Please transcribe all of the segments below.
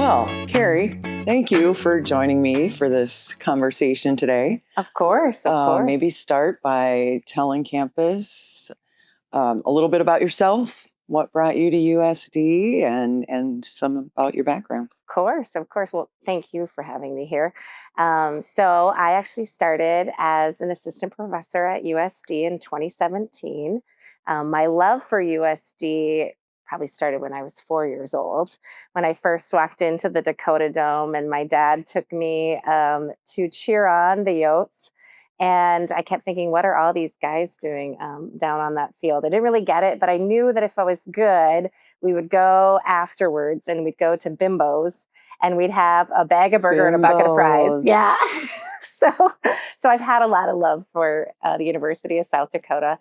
Well, Kari, thank you for joining me for this conversation today. Of course, of course. Maybe start by telling campus a little bit about yourself, what brought you to USD, and some about your background. Of course. Well, thank you for having me here. So I actually started as an assistant professor at USD in 2017. My love for USD probably started when I was 4 years old, when I first walked into the Dakota Dome, and my dad took me to cheer on the Yotes. And I kept thinking, what are all these guys doing down on that field? I didn't really get it, but I knew that if I was good, we would go afterwards and we'd go to Bimbo's and we'd have a bag of burger and a bucket of fries. Bimbo's. Yeah. so, so I've had a lot of love for the University of South Dakota.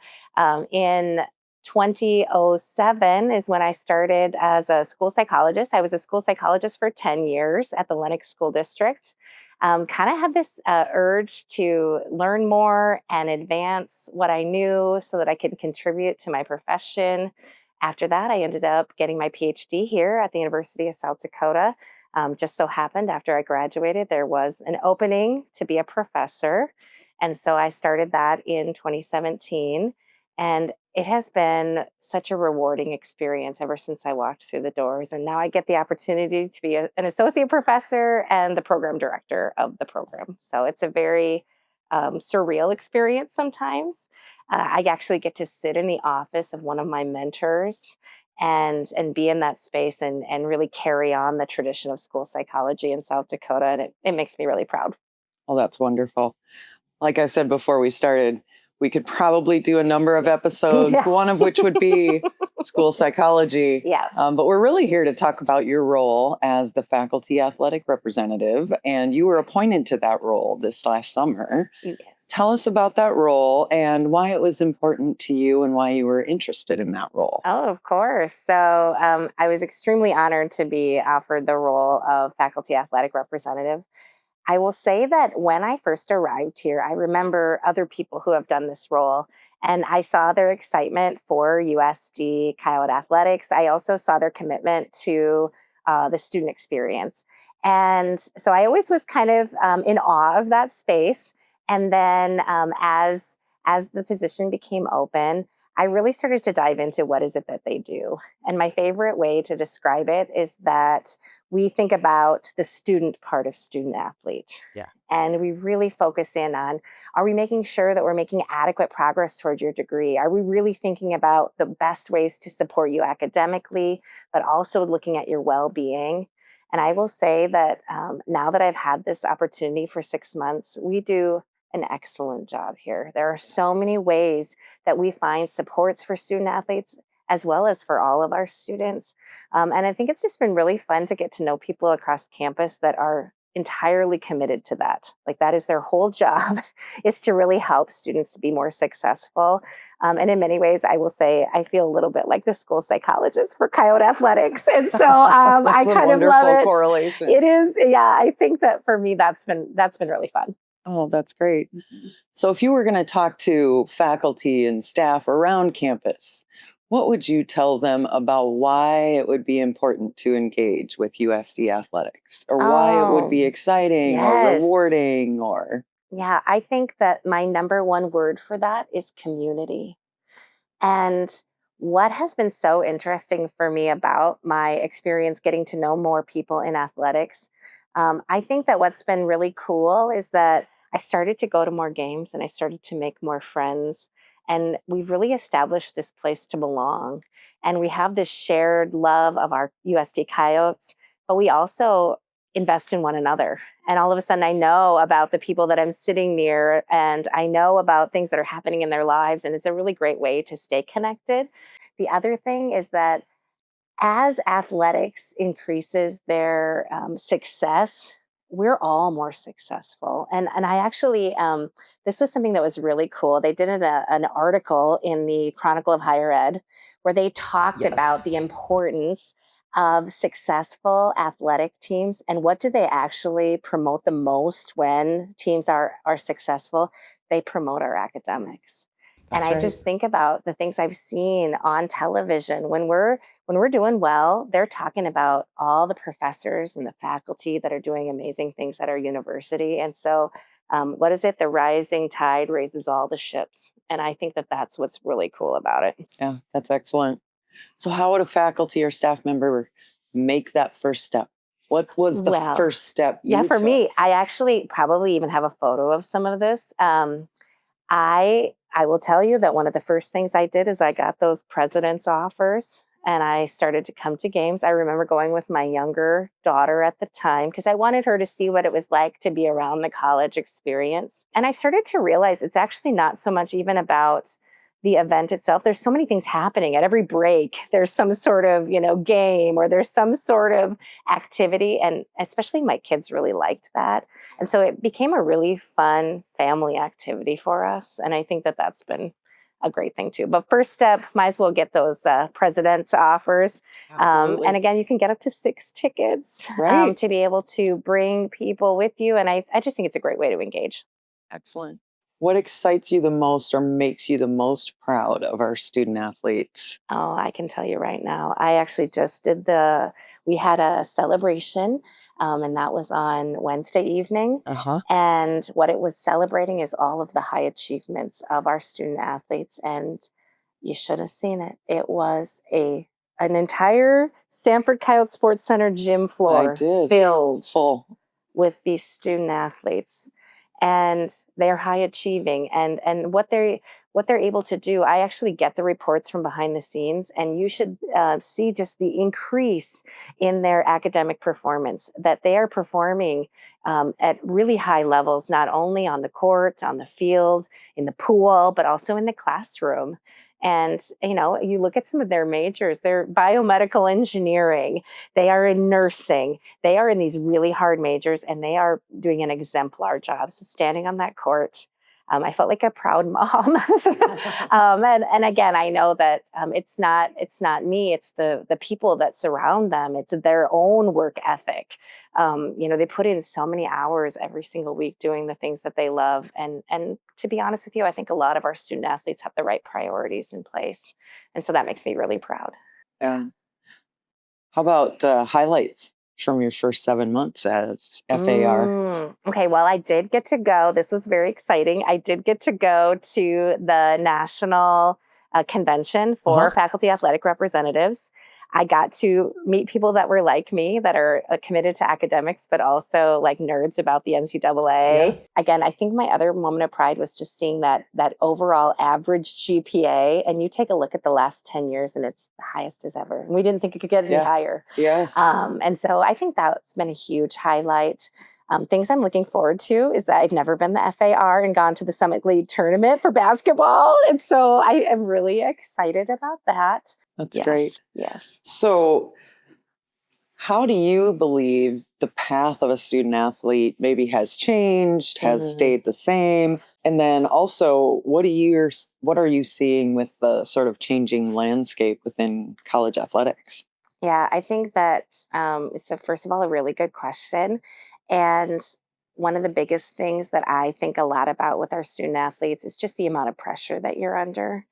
In 2007 is when I started as a school psychologist. I was a school psychologist for 10 years at the Lennox School District. Kind of had this urge to learn more and advance what I knew so that I could contribute to my profession. After that, I ended up getting my PhD here at the University of South Dakota. Just so happened after I graduated, there was an opening to be a professor. And so I started that in 2017. And it has been such a rewarding experience ever since I walked through the doors. And now I get the opportunity to be an associate professor and the program director of the program. So it's a very surreal experience sometimes. I actually get to sit in the office of one of my mentors and be in that space and really carry on the tradition of school psychology in South Dakota. And it makes me really proud. Oh, that's wonderful. Like I said before we started, we could probably do a number of episodes, one of which would be school psychology. Yeah. But we're really here to talk about your role as the faculty athletic representative. And you were appointed to that role this last summer. Yes. Tell us about that role and why it was important to you and why you were interested in that role. Oh, of course. So I was extremely honored to be offered the role of faculty athletic representative. I will say that when I first arrived here, I remember other people who have done this role, and I saw their excitement for USD Coyote athletics. I also saw their commitment to the student experience. And so I always was kind of in awe of that space. And then as the position became open, I really started to dive into what is it that they do. And my favorite way to describe it is that we think about the student part of student athlete. Yeah. And we really focus in on, are we making sure that we're making adequate progress towards your degree? Are we really thinking about the best ways to support you academically, but also looking at your well-being? And I will say that now that I've had this opportunity for 6 months, we do an excellent job here. There are so many ways that we find supports for student athletes as well as for all of our students. And I think it's just been really fun to get to know people across campus that are entirely committed to that. Like that is their whole job is to really help students to be more successful. And in many ways, I will say I feel a little bit like the school psychologist for Coyote athletics. And so I kind of love it. Correlation. It is. Yeah, I think that for me, that's been really fun. Oh, that's great. So if you were going to talk to faculty and staff around campus, what would you tell them about why it would be important to engage with USD athletics, or why it would be exciting or rewarding or... Yeah, I think that my number one word for that is community. And what has been so interesting for me about my experience getting to know more people in athletics, I think that what's been really cool is that I started to go to more games and I started to make more friends. And we've really established this place to belong. And we have this shared love of our USD Coyotes, but we also invest in one another. And all of a sudden, I know about the people that I'm sitting near, and I know about things that are happening in their lives. And it's a really great way to stay connected. The other thing is that as athletics increases their success, we're all more successful. And I actually, this was something that was really cool. They did an article in the Chronicle of Higher Ed where they talked about the importance of successful athletic teams and what do they actually promote the most when teams are successful. They promote our academics. And That's I right. just think about the things I've seen on television when we're doing well, they're talking about all the professors and the faculty that are doing amazing things at our university. And so, what is it? The rising tide raises all the ships. And I think that that's what's really cool about it. Yeah, that's excellent. So, how would a faculty or staff member make that first step? What was the Well, first step yeah, you for took? me, I actually probably even have a photo of some of this. I will tell you that one of the first things I did is I got those president's offers and I started to come to games. I remember going with my younger daughter at the time because I wanted her to see what it was like to be around the college experience. And I started to realize it's actually not so much even about the event itself. There's so many things happening at every break. There's some sort of, game or there's some sort of activity. And especially my kids really liked that. And so it became a really fun family activity for us. And I think that that's been a great thing too. But first step, might as well get those president's offers. And Absolutely. again, you can get up to 6 tickets Right. to be able to bring people with you. And I just think it's a great way to engage. Excellent. What excites you the most or makes you the most proud of our student athletes? Oh, I can tell you right now. I actually just we had a celebration, and that was on Wednesday evening. Uh huh. And what it was celebrating is all of the high achievements of our student athletes. And you should have seen it. It was an entire Sanford Coyote Sports Center gym I floor did. filled Full. with these student athletes, and they're high achieving, and what they're able to do. I actually get the reports from behind the scenes, and you should see just the increase in their academic performance, that they are performing at really high levels, not only on the court, on the field, in the pool, but also in the classroom. And you look at some of their majors, they're biomedical engineering, they are in nursing, they are in these really hard majors, and they are doing an exemplar job. So standing on that court, I felt like a proud mom. And again, I know that it's not me. It's the people that surround them. It's their own work ethic. They put in so many hours every single week doing the things that they love. And to be honest with you, I think a lot of our student athletes have the right priorities in place, and so that makes me really proud. Yeah. How about highlights from your first 7 months as FAR? Okay, well, I did get to go. This was very exciting. I did get to go to the national convention Uh for huh. faculty athletic representatives. I got to meet people that were like me, that are committed to academics, but also like nerds about the Yeah. NCAA. Again, I think my other moment of pride was just seeing that overall average GPA. And you take a look at the last 10 years, and it's the highest as ever. And we didn't think it could get any Yeah. higher. Yes. And so I think that's been a huge highlight. Things I'm looking forward to is that I've never been the FAR and gone to the Summit League tournament for basketball. And so I am really excited about that. That's Yes, great. yes. So, how do you believe the path of a student athlete maybe has changed, has Mhm. stayed the same? And then also, what are you seeing with the sort of changing landscape within college athletics? Yeah, I think that it's first of all a really good question. And one of the biggest things that I think a lot about with our student athletes is just the amount of pressure that you're under,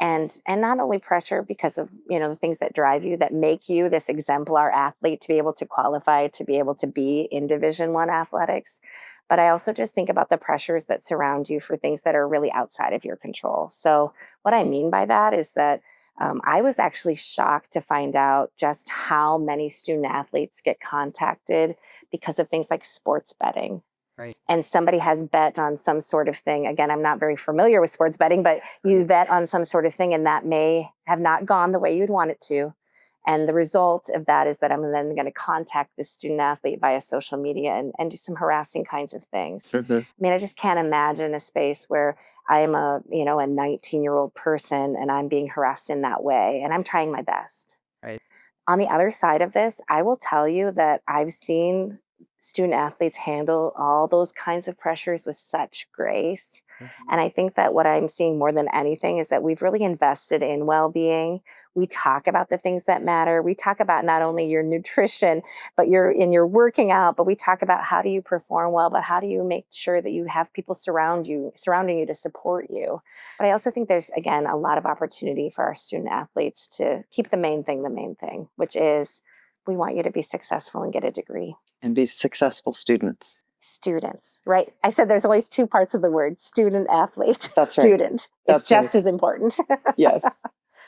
and not only pressure because of the things that drive you, that make you this exemplar athlete to be able to qualify to be able to be in Division 1 athletics, but I also just think about the pressures that surround you for things that are really outside of your control. So what I mean by that is that I was actually shocked to find out just how many student athletes get contacted because of things like sports betting, Right. and somebody has bet on some sort of thing. Again, I'm not very familiar with sports betting, but you bet on some sort of thing and that may have not gone the way you'd want it to. And the result of that is that I'm then going to contact this student athlete via social media and do some harassing kinds of things. Mhm. I mean, I just can't imagine a space where I am a 19-year-old person and I'm being harassed in that way. And I'm trying my best. Right. On the other side of this, I will tell you that I've seen student athletes handle all those kinds of pressures with such grace. Mhm. And I think that what I'm seeing more than anything is that we've really invested in well-being. We talk about the things that matter. We talk about not only your nutrition, but your working out, but we talk about how do you perform well, but how do you make sure that you have people surrounding you to support you. But I also think there's, again, a lot of opportunity for our student athletes to keep the main thing, which is we want you to be successful and get a degree. And be successful students. Students, right? I said there's always two parts of the word: student, athlete. That's right. Student is That's just right. as important. Yes.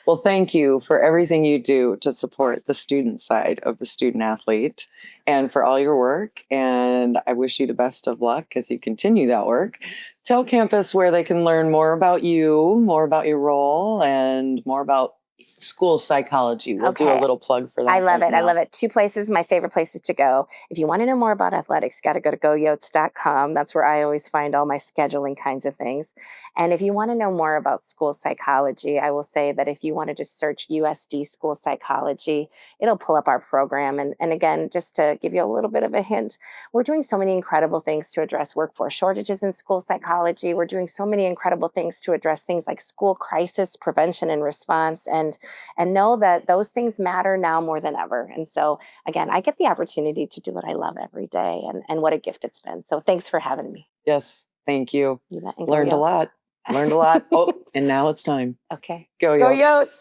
Well, thank you for everything you do to support the student side of the student athlete and for all your work. And I wish you the best of luck as you continue that work. Tell campus where they can learn more about you, more about your role, and more about school psychology. We'll do a Okay. little plug for that. I love right it. I now. love it. Two places, my favorite places to go. If you want to know more about athletics, got to go to goyotes.com. That's where I always find all my scheduling kinds of things. And if you want to know more about school psychology, I will say that if you want to just search USD school psychology, it'll pull up our program. And again, just to give you a little bit of a hint, we're doing so many incredible things to address workforce shortages in school psychology. We're doing so many incredible things to address things like school crisis prevention and response. And know that those things matter now more than ever. And so, again, I get the opportunity to do what I love every day, and what a gift it's been. So, thanks for having me. Yes. Thank you. You bet. And go Learned a Yotes. lot. Learned a lot. Oh, and now it's time. Okay. Go, Go yo. Yotes.